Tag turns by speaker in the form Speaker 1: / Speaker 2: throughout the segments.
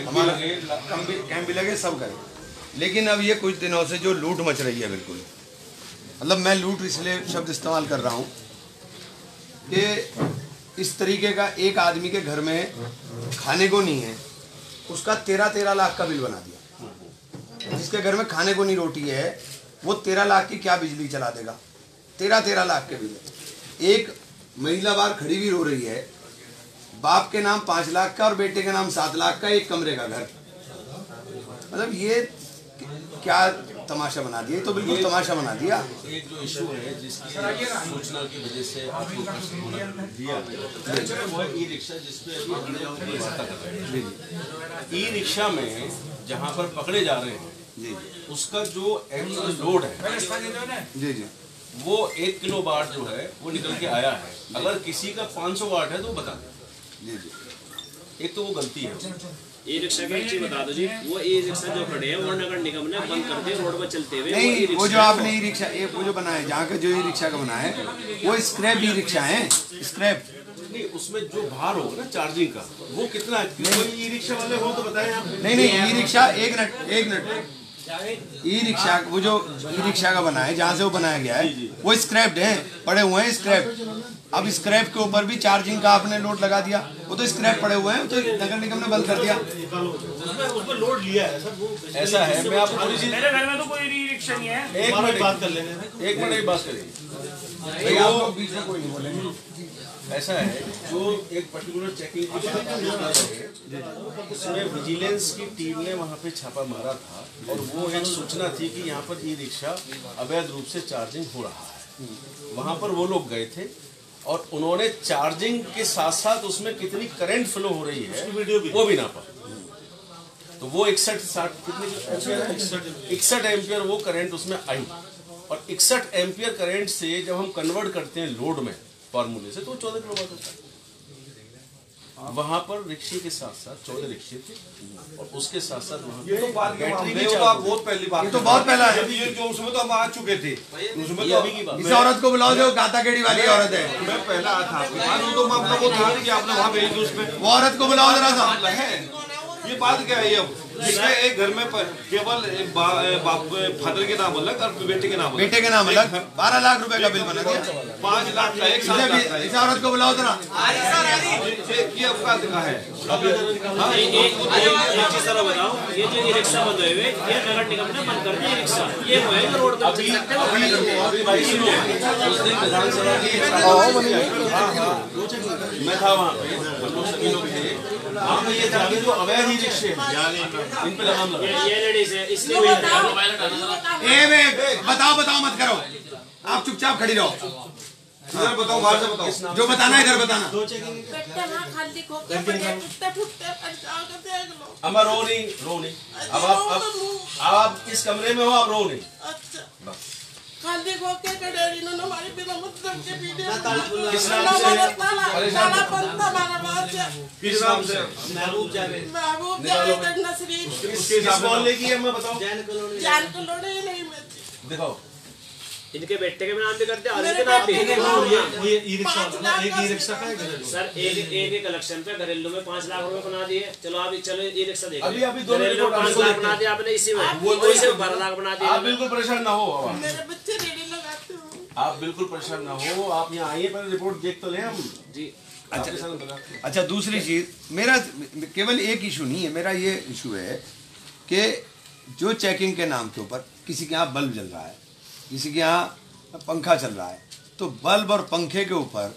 Speaker 1: हमारा कैंप भी लगे, सब करे। लेकिन अब ये कुछ दिनों से जो लूट मच रही है, बिल्कुल मतलब मैं लूट इसलिए शब्द इस्तेमाल कर रहा हूँ कि इस तरीके का एक आदमी के घर में खाने को नहीं है, उसका 13-13 लाख का बिल बना दिया। जिसके घर में खाने को नहीं रोटी है वो 13 लाख की क्या बिजली चला देगा? 13-13 लाख के बिल। एक महिला बाहर खड़ी भी रो रही है, बाप के नाम 5 लाख का और बेटे के नाम 7 लाख का एक कमरे का घर। मतलब ये क्या तमाशा बना दिया, तो बिल्कुल तमाशा बना दिया।
Speaker 2: एक जो इशू है जिसकी सूचना की वजह से आपको दिया वो ई रिक्शा, जिसपे अभी वार्ता कर रहे हैं। ई रिक्शा में जहाँ पर पकड़े जा रहे हैं उसका जो एक्चुअल लोड है
Speaker 1: जी जी
Speaker 2: वो 1 किलो वाट जो है वो निकल के आया है। अगर किसी का 500 वाट है तो बता दें।
Speaker 1: जी जी
Speaker 2: एक तो वो गलती है।
Speaker 3: ई रिक्शा की एक चीज बता दो जी, वो ई रिक्शा जो खड़े हैं वो नगर निगम ने बंद कर दिए रोड पर चलते हुए।
Speaker 1: नहीं, वो जो आपने ई रिक्शा वो जो बनाया, जहाँ का जो ई रिक्शा का बनाया है वो स्क्रैप ई रिक्शा है। स्क्रैप
Speaker 2: नहीं, उसमें जो भार होगा ना चार्जिंग का वो कितना है? कोई ई रिक्शा वाले हो तो बताएं आप।
Speaker 1: नहीं ई रिक्शा, एक मिनट ई रिक्शा, वो जो ई रिक्शा का बना है जहाँ से वो बनाया गया है वो स्क्रैप्ड है, पड़े हुए हैं स्क्रैप। अब स्क्रैप के ऊपर भी चार्जिंग का आपने लोड लगा दिया, वो तो स्क्रैप पड़े हुए हैं, तो नगर निगम ने बंद कर दिया।
Speaker 2: उसमें लोड लिया है सर, ऐसा है। मैं आपको
Speaker 4: मेरे घर में तो कोई ई रिक्शा नहीं है।
Speaker 2: एक मिनट बात कर लेंगे, एक मिनट बात करेंगे।
Speaker 1: बीच में कोई नहीं बोलेंगे।
Speaker 2: ऐसा है, जो एक पर्टिकुलर चेकिंग की बात कर रहे हैं, उसमें विजिलेंस की टीम ने वहाँ पे छापा मारा था और वो एक सूचना थी कि यहाँ पर ई रिक्शा अवैध रूप से चार्जिंग हो रहा है। वहाँ पर वो लोग गए थे और उन्होंने चार्जिंग के साथ साथ उसमें कितनी करंट फ्लो हो रही है वो भी नापा। तो वो 61 एम्पियर वो करंट उसमें आई, और 61 एम्पियर करंट से जब हम कन्वर्ट करते हैं लोड में फार्मूले से तो 14 किलो वाट होता है। वहाँ पर रिक्शे के साथ साथ 14 रिक्शे थे और उसके साथ साथ वहाँ बैटरी भी
Speaker 1: बहुत पहली बात, ये तो बहुत पहला है।
Speaker 5: ये जो उसमें तो हम आ चुके थे, उसमें
Speaker 2: ये
Speaker 5: तो
Speaker 2: अभी की बात।
Speaker 1: इस औरत को बुलाओ जो गाता केड़ी वाली औरत है।
Speaker 5: मैं पहला आया था आपके पास, तो मैं वो था कि आपने वहाँ भेज दी उसमें।
Speaker 1: वो औरत को बुलाओ जरा सा।
Speaker 5: है ये बात क्या है? अब जिसमें एक घर में केवल बाप फादर के नाम अलग और बेटे के नाम
Speaker 1: अलग 12 लाख रुपए का बिल बना दिया।
Speaker 5: 5 लाख का एक साल का।
Speaker 1: इस औरत को बुलाओ जरा।
Speaker 5: ये अपराध का है।
Speaker 3: एक चीज जरा बताओ, ये जो ई रिक्शा बंद हुए ये नगर निगम ने बंद कर दिया रिक्शा, ये वो है जो रोड पर चल सकते हैं।
Speaker 2: मैं था वहाँ पे, हम लोग सभी लोग थे वहाँ पे। ये था कि जो अवैध ई रिक्शे इन पे लगाम लगा।
Speaker 3: ये लेडीज है इसलिए
Speaker 1: बताओ मत करो, आप चुपचाप खड़ी रहो।
Speaker 5: इधर बताओ, बाहर से बताओ,
Speaker 1: जो बताना है इधर बताना।
Speaker 2: अम्मा रो नहीं। अब आप इस कमरे में हो, आप रो नहीं।
Speaker 6: खाली को के कड़े इन्होंने हमारी बिना मतलब के वीडियो
Speaker 2: किस नाम से
Speaker 6: परेशान है?
Speaker 2: किस नाम से?
Speaker 3: महबूब जावेद
Speaker 6: नसरीन।
Speaker 2: किस मोहल्ले की है मैं बताओ?
Speaker 6: जान कलोनी नहीं मैं
Speaker 2: दिखाओ।
Speaker 3: इनके बेटे के नाम भी करते हैं, आदमी के नाम भी।
Speaker 5: ये ई रिक्शा एक ई रिक्शा का है
Speaker 3: सर एक कलेक्शन पे घरेलू में 5 लाख रुपए बना दिए। चलो ई रिक्शा देखो,
Speaker 2: अभी दोनों
Speaker 3: घरेलू 5 लाख बना दिया आपने, इसी में वही से 12 लाख बना दिया।
Speaker 2: आप बिल्कुल परेशान ना हो,
Speaker 6: मेरे बच्चे रेडी लगाते हो।
Speaker 2: आप बिल्कुल परेशान ना हो। आप यहाँ आइए, पहले रिपोर्ट देख तो लें हम
Speaker 3: जी।
Speaker 1: अच्छा दूसरी चीज, मेरा केवल एक इशू नहीं है, मेरा ये इशू है कि जो चेकिंग के नाम के ऊपर किसी के यहाँ बल्ब जल रहा है, किसी के यहाँ पंखा चल रहा है, तो बल्ब और पंखे के ऊपर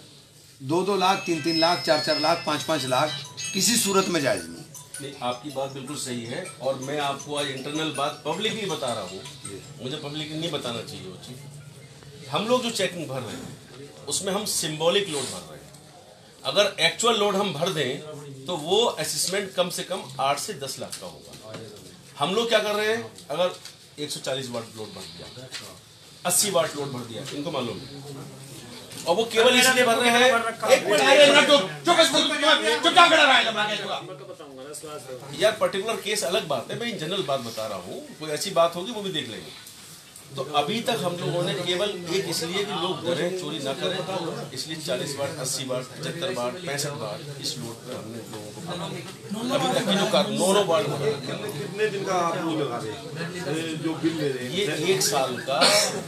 Speaker 1: 2-2 लाख, 3-3 लाख, 4-4 लाख, 5-5 लाख किसी सूरत में जायज नहीं।
Speaker 2: नहीं, आपकी बात बिल्कुल सही है और मैं आपको आज इंटरनल बात पब्लिकली बता रहा हूँ। मुझे पब्लिकली नहीं बताना चाहिए वो चीज़। हम लोग जो चेकिंग भर रहे हैं उसमें हम सिंबॉलिक लोड भर रहे हैं। अगर एक्चुअल लोड हम भर दें तो वो असेसमेंट कम से कम 8 से 10 लाख का होगा। हम लोग क्या कर रहे हैं, अगर 140 वाट लोड भर दिया, 80 वाट लोड भर दिया, इनको मालूम है, और वो केवल इसलिए भर रहे हैं। यार पर्टिकुलर केस अलग बात है, मैं इन जनरल बात बता रहा हूँ, कोई ऐसी बात होगी वो भी देख लेंगे। तो अभी तक हम लोगों ने केवल एक इसलिए कि लोग डरें चोरी ना करें, इसलिए 40 बार, 80 बार, 75 बार, 65 बार इस लोड पे हमने लोगों को अभी तक की जो 9 बार
Speaker 5: कितने दिन का आप वो लगा रहे हैं जो बिल ले रहे हैं?
Speaker 2: ये 1 साल का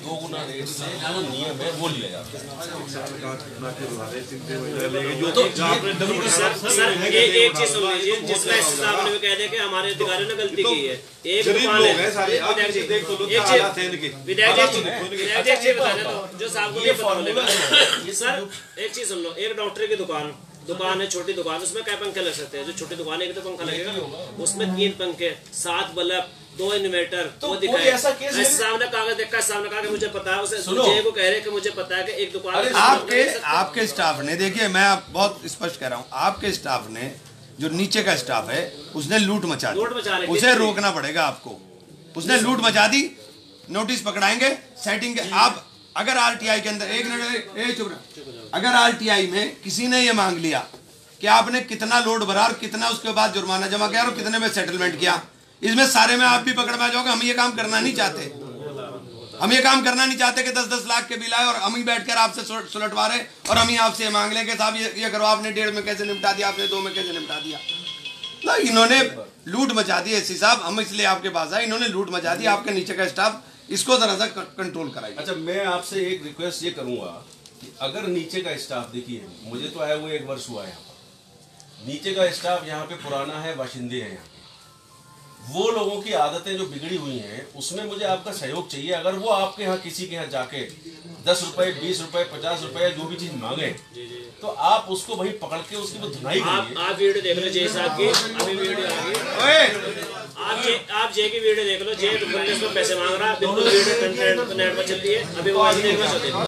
Speaker 2: 2 गुना रेट से जो नियम है वो लिया जाता है।
Speaker 3: सर एक चीज सुन लीजिए, जिसमें साहब ने भी कह दिया कि हमारे अधिकारियों ने गलती की है। एक दुकान है विधायक जी बता दे तो जो साहब को नहीं पता होगा। सर एक चीज सुन लो, एक डॉक्टर की दुकान है, छोटी दुकान, उसमें क्या पंखे लग सकते हैं? जो छोटी दुकान है एक तो पंखा लगेगा, उसमें 3 पंखे, 7 बल्ब, 2 इन्वर्टर,
Speaker 2: तो
Speaker 3: वो दिखाए।
Speaker 2: सामने
Speaker 3: कागज देखा, सामने कहा कि मुझे पता है, उसे जय को कह रहे कि मुझे पता है कि एक दुकान
Speaker 1: आपके स्टाफ ने, देखिए मैं बहुत स्पष्ट कह रहा हूँ, आपके स्टाफ ने जो नीचे का स्टाफ है उसने लूट मचा दी, उसे रोकना पड़ेगा आपको। उसने लूट मचा दी, नोटिस पकड़ाएंगे, सेटिंग के। आप अगर आरटीआई के अंदर अगर आरटीआई में किसी ने ये मांग लिया कि आपने कितना लोड भरा और कितना उसके बाद जुर्माना जमा किया और कितने में सेटलमेंट किया, इसमें सारे में आप भी पकड़ में आ जाओगे। हम ये काम करना नहीं चाहते, हम ये काम करना नहीं चाहते कि 10-10 लाख के बिल आए और हम ही बैठकर आपसे सुलटवा रहे और हम ही आपसे मांग लें कि साहब ये करो, आपने 1.5 में कैसे निपटा दिया, आपने 2 में कैसे निपटा दिया। ना इन्होंने लूट मचा दी एससी साहब, हम इसलिए आपके पास आए, इन्होंने लूट मचा दी। आपके नीचे का स्टाफ इसको जरा सा कंट्रोल कराइए।
Speaker 2: अच्छा, मैं आपसे एक रिक्वेस्ट ये करूंगा कि अगर नीचे का स्टाफ, देखिए मुझे तो आया हुआ 1 वर्ष हुआ है यहाँ पर, नीचे का स्टाफ यहाँ पे पुराना है, बाशिंदे हैं यहाँ पे, वो लोगों की आदतें जो बिगड़ी हुई हैं उसमें मुझे आपका सहयोग चाहिए। अगर वो आपके यहाँ किसी के यहाँ जाके 10 रुपए, 20 रुपए, 50 रुपए जो भी चीज मांगे तो आप उसको वही पकड़ के उसकी वो धुनाई करिए।
Speaker 3: आप वीडियो देख लो जय साहब की, अभी वीडियो आ गई, आप जय की वीडियो देख लो, जय पैसे मांग रहा है, बिल्कुल वीडियो नेट पर चलती है, अभी वो